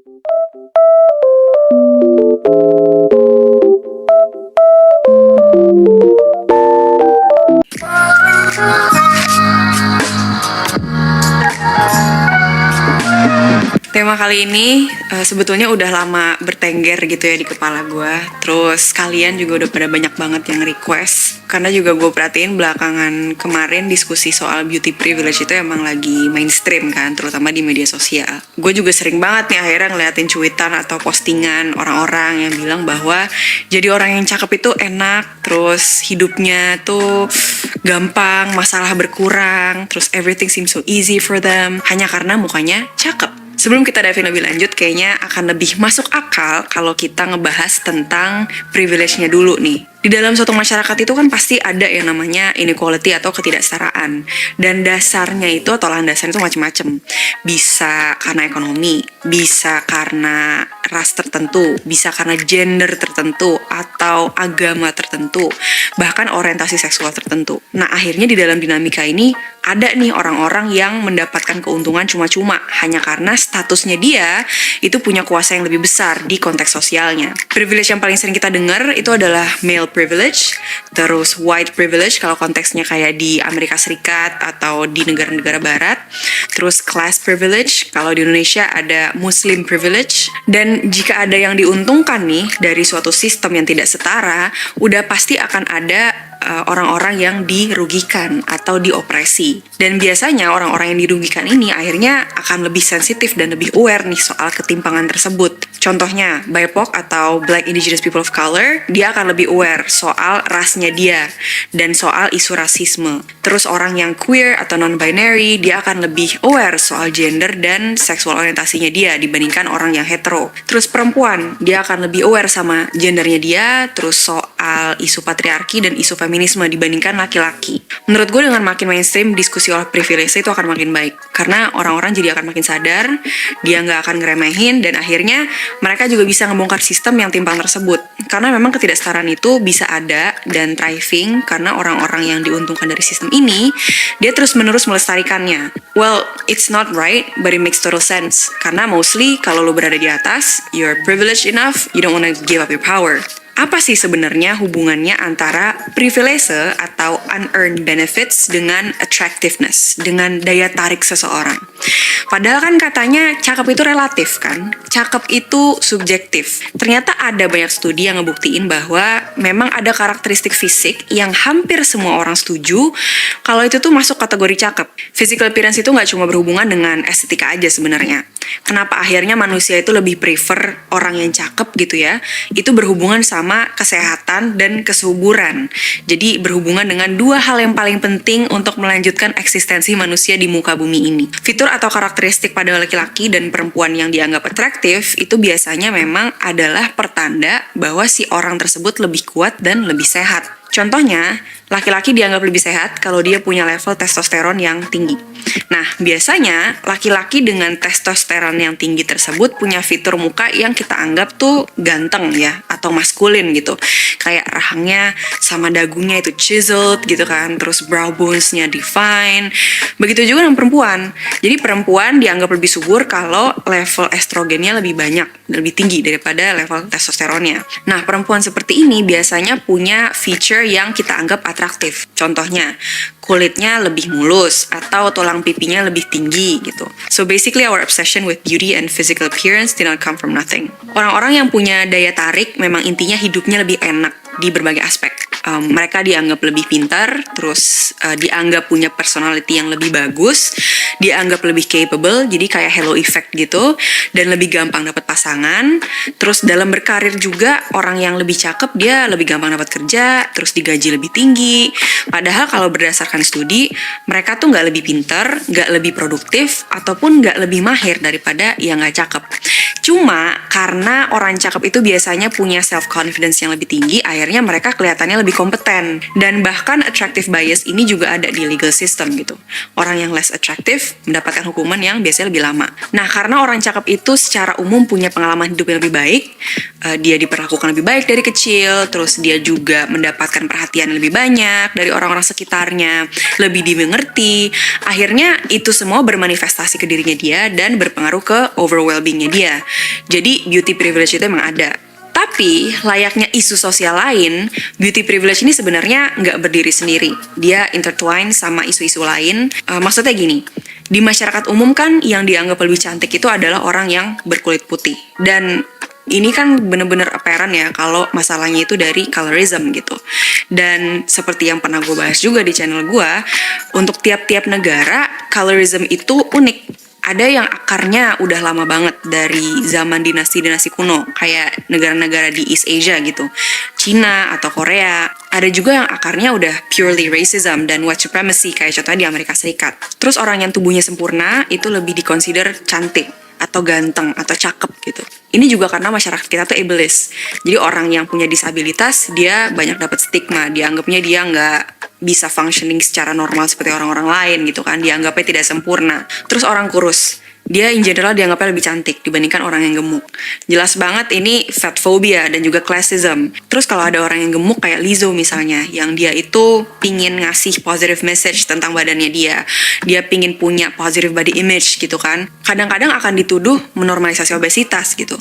Tema kali ini sebetulnya udah lama bertengger gitu ya di kepala gue. Terus kalian juga udah pada banyak banget yang request. Karena juga gue perhatiin belakangan kemarin diskusi soal beauty privilege itu emang lagi mainstream kan, terutama di media sosial. Gue juga sering banget nih akhirnya ngeliatin cuitan atau postingan orang-orang yang bilang bahwa jadi orang yang cakep itu enak, terus hidupnya tuh gampang, masalah berkurang, terus everything seems so easy for them hanya karena mukanya cakep. Sebelum kita diving lebih lanjut, kayaknya akan lebih masuk akal kalau kita ngebahas tentang privilege-nya dulu nih. Di dalam suatu masyarakat itu kan pasti ada yang namanya inequality atau ketidaksetaraan. Dan dasarnya itu atau landasan itu macam-macam. Bisa karena ekonomi, bisa karena ras tertentu, bisa karena gender tertentu atau agama tertentu, bahkan orientasi seksual tertentu. Nah, akhirnya di dalam dinamika ini ada nih orang-orang yang mendapatkan keuntungan cuma-cuma hanya karena statusnya dia itu punya kuasa yang lebih besar di konteks sosialnya. Privilege yang paling sering kita dengar itu adalah male privilege, terus white privilege kalau konteksnya kayak di Amerika Serikat atau di negara-negara barat, terus class privilege kalau di Indonesia ada muslim privilege. Dan jika ada yang diuntungkan nih dari suatu sistem yang tidak setara, udah pasti akan ada orang-orang yang dirugikan atau diopresi. Dan biasanya orang-orang yang dirugikan ini akhirnya akan lebih sensitif dan lebih aware nih soal ketimpangan tersebut. Contohnya, BIPOC atau Black Indigenous People of Color, dia akan lebih aware soal rasnya dia dan soal isu rasisme. Terus orang yang queer atau non-binary, dia akan lebih aware soal gender dan seksual orientasinya dia dibandingkan orang yang hetero. Terus perempuan, dia akan lebih aware sama gendernya dia, terus soal isu patriarki dan isu feminisme dibandingkan laki-laki. Menurut gue dengan makin mainstream diskusi soal privilege itu akan makin baik. Karena orang-orang jadi akan makin sadar, dia nggak akan ngeremehin, dan akhirnya mereka juga bisa ngebongkar sistem yang timpang tersebut. Karena memang ketidaksetaraan itu bisa ada dan thriving karena orang-orang yang diuntungkan dari sistem ini, dia terus-menerus melestarikannya. Well, it's not right, but it makes total sense. Karena mostly kalau lo berada di atas, you're privileged enough, you don't wanna give up your power. Apa sih sebenarnya hubungannya antara privilege atau unearned benefits dengan attractiveness, dengan daya tarik seseorang? Padahal kan katanya cakep itu relatif kan? Cakep itu subjektif. Ternyata ada banyak studi yang ngebuktiin bahwa memang ada karakteristik fisik yang hampir semua orang setuju kalau itu tuh masuk kategori cakep. Physical appearance itu nggak cuma berhubungan dengan estetika aja sebenarnya. Kenapa akhirnya manusia itu lebih prefer orang yang cakep gitu ya? Itu berhubungan sama kesehatan dan kesuburan. Jadi berhubungan dengan dua hal yang paling penting untuk melanjutkan eksistensi manusia di muka bumi ini. Fitur atau karakteristik pada laki-laki dan perempuan yang dianggap atraktif itu biasanya memang adalah pertanda bahwa si orang tersebut lebih kuat dan lebih sehat. Contohnya, laki-laki dianggap lebih sehat kalau dia punya level testosteron yang tinggi. Nah, biasanya laki-laki dengan testosteron yang tinggi tersebut punya fitur muka yang kita anggap tuh ganteng ya, atau maskulin gitu. Kayak rahangnya sama dagunya itu chiseled gitu kan, terus brow bones-nya define. Begitu juga dengan perempuan. Jadi perempuan dianggap lebih subur kalau level estrogennya lebih banyak, lebih tinggi daripada level testosteronnya. Nah, perempuan seperti ini biasanya punya feature yang kita anggap atraktif. Contohnya, kulitnya lebih mulus atau tulang pipinya lebih tinggi gitu. So basically our obsession with beauty and physical appearance did not come from nothing. Orang-orang yang punya daya tarik memang intinya hidupnya lebih enak di berbagai aspek. Mereka dianggap lebih pintar, terus dianggap punya personality yang lebih bagus, dianggap lebih capable, jadi kayak halo effect gitu, dan lebih gampang dapat pasangan. Terus dalam berkarir juga orang yang lebih cakep dia lebih gampang dapat kerja, terus digaji lebih tinggi. Padahal kalau berdasarkan studi, mereka tuh nggak lebih pintar, nggak lebih produktif, ataupun nggak lebih mahir daripada yang nggak cakep. Cuma karena orang cakep itu biasanya punya self-confidence yang lebih tinggi, akhirnya mereka kelihatannya lebih kompeten. Dan bahkan attractive bias ini juga ada di legal system gitu. Orang yang less attractive mendapatkan hukuman yang biasanya lebih lama. Nah, karena orang cakep itu secara umum punya pengalaman hidup yang lebih baik, dia diperlakukan lebih baik dari kecil, terus dia juga mendapatkan perhatian lebih banyak dari orang-orang sekitarnya, lebih dimengerti. Akhirnya itu semua bermanifestasi ke dirinya dia dan berpengaruh ke overall well-being-nya dia. dia. Jadi beauty privilege itu emang ada. Tapi layaknya isu sosial lain, beauty privilege ini sebenarnya nggak berdiri sendiri. Dia intertwine sama isu-isu lain. Maksudnya gini, di masyarakat umum kan yang dianggap lebih cantik itu adalah orang yang berkulit putih. Dan ini kan bener-bener apparent ya kalau masalahnya itu dari colorism gitu. Dan seperti yang pernah gue bahas juga di channel gue, untuk tiap-tiap negara, colorism itu unik. Ada yang akarnya udah lama banget dari zaman dinasti-dinasti kuno, kayak negara-negara di East Asia gitu, Cina atau Korea. Ada juga yang akarnya udah purely racism dan white supremacy, kayak contohnya di Amerika Serikat. Terus orang yang tubuhnya sempurna itu lebih dikonsider cantik atau ganteng atau cakep gitu. Ini juga karena masyarakat kita tuh ableist. Jadi orang yang punya disabilitas dia banyak dapat stigma, dianggapnya dia nggak bisa functioning secara normal seperti orang-orang lain gitu kan, dianggapnya tidak sempurna. Terus orang kurus, dia in general dianggapnya lebih cantik dibandingkan orang yang gemuk. Jelas banget ini fat phobia dan juga classism. Terus kalau ada orang yang gemuk kayak Lizzo misalnya, yang dia itu pingin ngasih positive message tentang badannya dia pingin punya positive body image gitu kan, kadang-kadang akan dituduh menormalisasi obesitas gitu.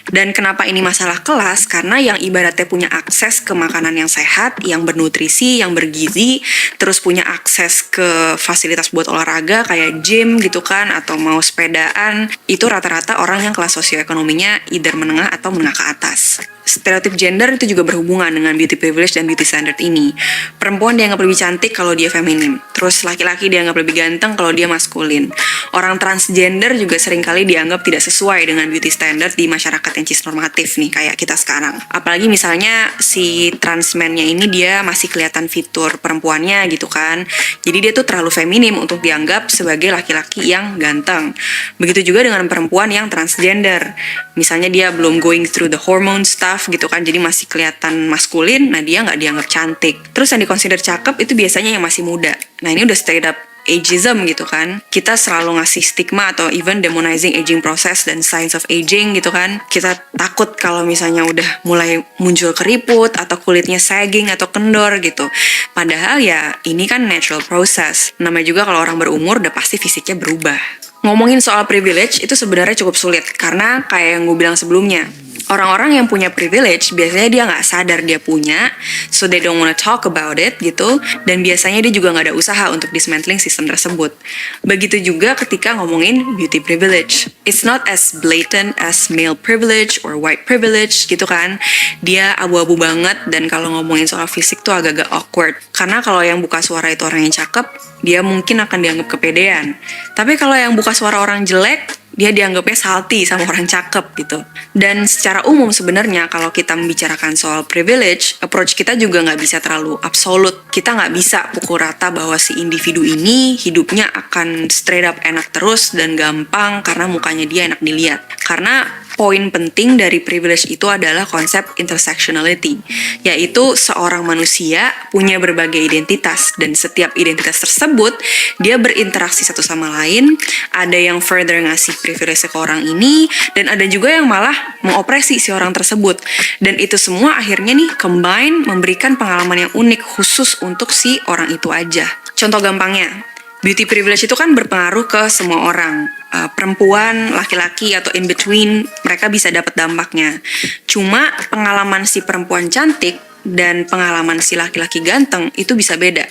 Dan kenapa ini masalah kelas? Karena yang ibaratnya punya akses ke makanan yang sehat, yang bernutrisi, yang bergizi, terus punya akses ke fasilitas buat olahraga kayak gym gitu kan, atau mau sepedaan, itu rata-rata orang yang kelas sosioekonominya either menengah atau menengah ke atas. Stereotip gender itu juga berhubungan dengan beauty privilege dan beauty standard ini. Perempuan dianggap lebih cantik kalau dia feminim. Terus laki-laki dianggap lebih ganteng kalau dia maskulin. Orang transgender juga seringkali dianggap tidak sesuai dengan beauty standard di masyarakat yang cisnormatif nih, kayak kita sekarang. Apalagi misalnya si transmennya ini dia masih kelihatan fitur perempuannya gitu kan. Jadi dia tuh terlalu feminim untuk dianggap sebagai laki-laki yang ganteng. Begitu juga dengan perempuan yang transgender. Misalnya dia belum going through the hormone stuff gitu kan, jadi masih kelihatan maskulin, nah dia nggak dianggap cantik. Terus yang dikonsider cakep itu biasanya yang masih muda. Nah ini udah straight up ageism gitu kan. Kita selalu ngasih stigma atau even demonizing aging process dan signs of aging gitu kan. Kita takut kalau misalnya udah mulai muncul keriput atau kulitnya sagging atau kendor gitu. Padahal ya ini kan natural process. Namanya juga kalau orang berumur udah pasti fisiknya berubah. Ngomongin soal privilege itu sebenarnya cukup sulit karena kayak yang gue bilang sebelumnya, orang-orang yang punya privilege biasanya dia nggak sadar dia punya, so they don't wanna talk about it gitu, dan biasanya dia juga nggak ada usaha untuk dismantling sistem tersebut. Begitu juga ketika ngomongin beauty privilege, it's not as blatant as male privilege or white privilege gitu kan. Dia abu-abu banget, dan kalau ngomongin soal fisik tuh agak-agak awkward. Karena kalau yang buka suara itu orang yang cakep, dia mungkin akan dianggap kepedean. Tapi kalau yang buka suara orang jelek, dia dianggapnya salty sama orang cakep gitu. Dan secara umum sebenarnya kalau kita membicarakan soal privilege, approach kita juga nggak bisa terlalu absolut. Kita nggak bisa pukul rata bahwa si individu ini hidupnya akan straight up enak terus dan gampang karena mukanya dia enak dilihat. Karena poin penting dari privilege itu adalah konsep intersectionality, yaitu seorang manusia punya berbagai identitas, dan setiap identitas tersebut dia berinteraksi satu sama lain. Ada yang further ngasih privilege ke orang ini, dan ada juga yang malah mengopresi si orang tersebut. Dan itu semua akhirnya nih combine memberikan pengalaman yang unik khusus untuk si orang itu aja. Contoh gampangnya, beauty privilege itu kan berpengaruh ke semua orang. Perempuan, laki-laki, atau in between, mereka bisa dapat dampaknya. Cuma pengalaman si perempuan cantik dan pengalaman si laki-laki ganteng itu bisa beda.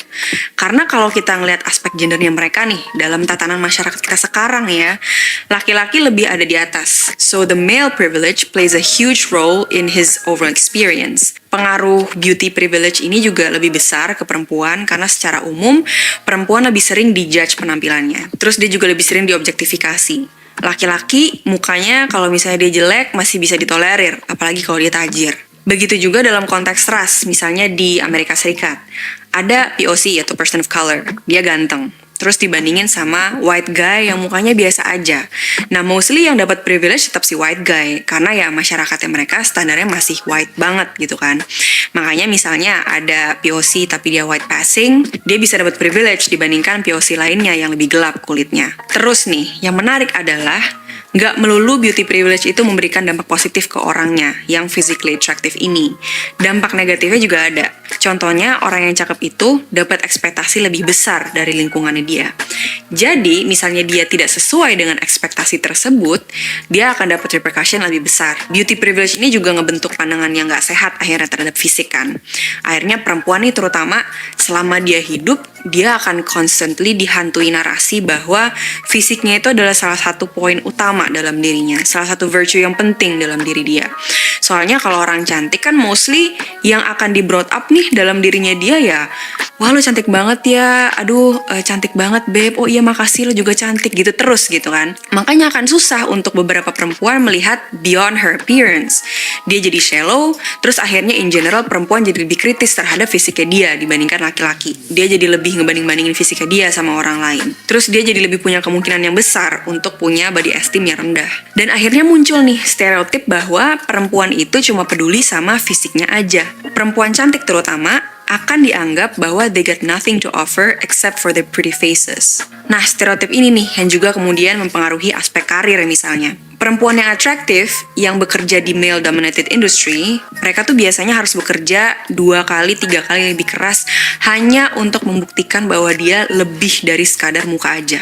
Karena kalau kita ngelihat aspek gendernya mereka nih, dalam tatanan masyarakat kita sekarang ya, laki-laki lebih ada di atas. So the male privilege plays a huge role in his overall experience. Pengaruh beauty privilege ini juga lebih besar ke perempuan karena secara umum perempuan lebih sering dijudge penampilannya. Terus dia juga lebih sering diobjektifikasi. Laki-laki mukanya kalau misalnya dia jelek masih bisa ditolerir, apalagi kalau dia tajir. Begitu juga dalam konteks ras, misalnya di Amerika Serikat. Ada POC atau person of color, dia ganteng. Terus dibandingin sama white guy yang mukanya biasa aja. Nah, mostly yang dapat privilege tetap si white guy, karena ya masyarakatnya mereka standarnya masih white banget gitu kan. Makanya misalnya ada POC tapi dia white passing, dia bisa dapat privilege dibandingkan POC lainnya yang lebih gelap kulitnya. Terus nih, yang menarik adalah Nggak melulu beauty privilege itu memberikan dampak positif ke orangnya yang physically attractive ini. Dampak negatifnya juga ada. Contohnya, orang yang cakep itu dapat ekspektasi lebih besar dari lingkungannya dia. Jadi, misalnya dia tidak sesuai dengan ekspektasi tersebut, dia akan dapat repercussion lebih besar. Beauty privilege ini juga ngebentuk pandangan yang nggak sehat akhirnya terhadap fisik kan. Akhirnya perempuan nih terutama selama dia hidup, dia akan constantly dihantui narasi bahwa fisiknya itu adalah salah satu poin utama dalam dirinya, salah satu virtue yang penting dalam diri dia. Soalnya kalau orang cantik kan mostly yang akan di brought up nih dalam dirinya dia ya, wah lu cantik banget ya, aduh cantik banget babe, oh iya makasih lu juga cantik gitu terus gitu kan. Makanya akan susah untuk beberapa perempuan melihat beyond her appearance. Dia jadi shallow, terus akhirnya in general perempuan jadi lebih kritis terhadap fisiknya dia dibandingkan laki-laki. Dia jadi lebih ngebanding-bandingin fisiknya dia sama orang lain. Terus dia jadi lebih punya kemungkinan yang besar untuk punya body esteem yang rendah. Dan akhirnya muncul nih stereotip bahwa perempuan itu cuma peduli sama fisiknya aja. Perempuan cantik terutama akan dianggap bahwa they got nothing to offer except for their pretty faces. Nah, stereotip ini nih yang juga kemudian mempengaruhi aspek karir misalnya. Perempuan yang atraktif, yang bekerja di male-dominated industry, mereka tuh biasanya harus bekerja 2-3 kali lebih keras hanya untuk membuktikan bahwa dia lebih dari sekadar muka aja.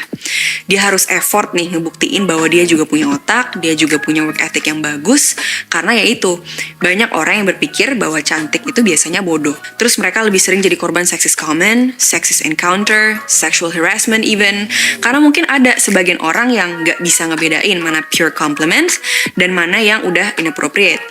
Dia harus effort nih ngebuktiin bahwa dia juga punya otak, dia juga punya work ethic yang bagus, karena ya itu, banyak orang yang berpikir bahwa cantik itu biasanya bodoh. Terus mereka lebih sering jadi korban sexist comment, sexist encounter, sexual harassment even, karena mungkin ada sebagian orang yang nggak bisa ngebedain mana pure compliment dan mana yang udah inappropriate.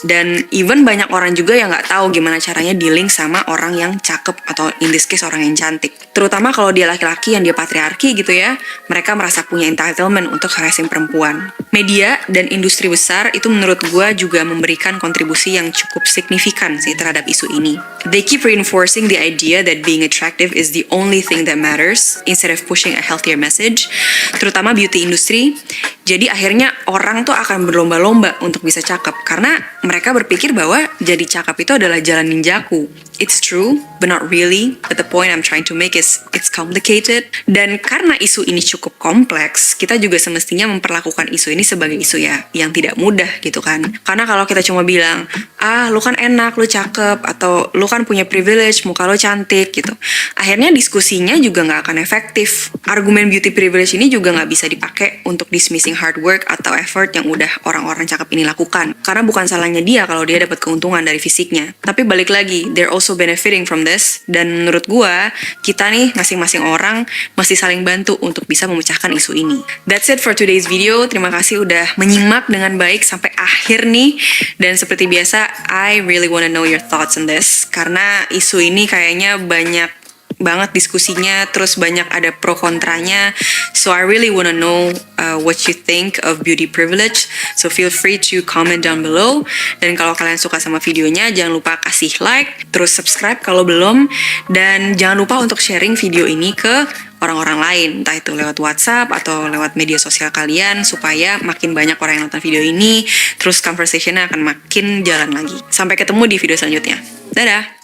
Dan even banyak orang juga yang nggak tahu gimana caranya dealing sama orang yang cakep atau in this case orang yang cantik. Terutama kalau dia laki-laki yang dia patriarki gitu ya, mereka merasa punya entitlement untuk harassing perempuan. Media dan industri besar itu menurut gue juga memberikan kontribusi yang cukup signifikan sih terhadap isu ini. They keep reinforcing the idea that being attractive is the only thing that matters instead of pushing a healthier message, terutama beauty industry. Jadi akhirnya orang tuh akan berlomba-lomba untuk bisa cakep karena mereka berpikir bahwa jadi cakep itu adalah jalan ninjaku. It's true, but not really. But the point I'm trying to make is it's complicated. Dan karena isu ini cukup kompleks, kita juga semestinya memperlakukan isu ini sebagai isu ya yang tidak mudah gitu kan. Karena kalau kita cuma bilang, lu kan enak, lu cakep, atau lu kan punya privilege, muka lu cantik gitu. Akhirnya diskusinya juga nggak akan efektif. Argumen beauty privilege ini juga nggak bisa dipakai untuk dismissing hard work atau effort yang udah orang-orang cakep ini lakukan. Karena bukan salahnya dia kalau dia dapat keuntungan dari fisiknya. Tapi balik lagi, they're also benefiting from this. Dan menurut gua, kita nih masing-masing orang mesti saling bantu untuk bisa memecahkan isu ini. That's it for today's video. Terima kasih udah menyimak dengan baik sampai akhir nih. Dan seperti biasa, I really wanna know your thoughts on this. Karena isu ini kayaknya banyak banget diskusinya, terus banyak ada pro kontranya. So I really wanna know what you think of beauty privilege. So feel free to comment down below. Dan kalau kalian suka sama videonya, jangan lupa kasih like, terus subscribe kalau belum, dan jangan lupa untuk sharing video ini ke orang-orang lain, entah itu lewat WhatsApp atau lewat media sosial kalian, supaya makin banyak orang yang nonton video ini, terus conversation-nya akan makin jalan lagi. Sampai ketemu di video selanjutnya. Dadah!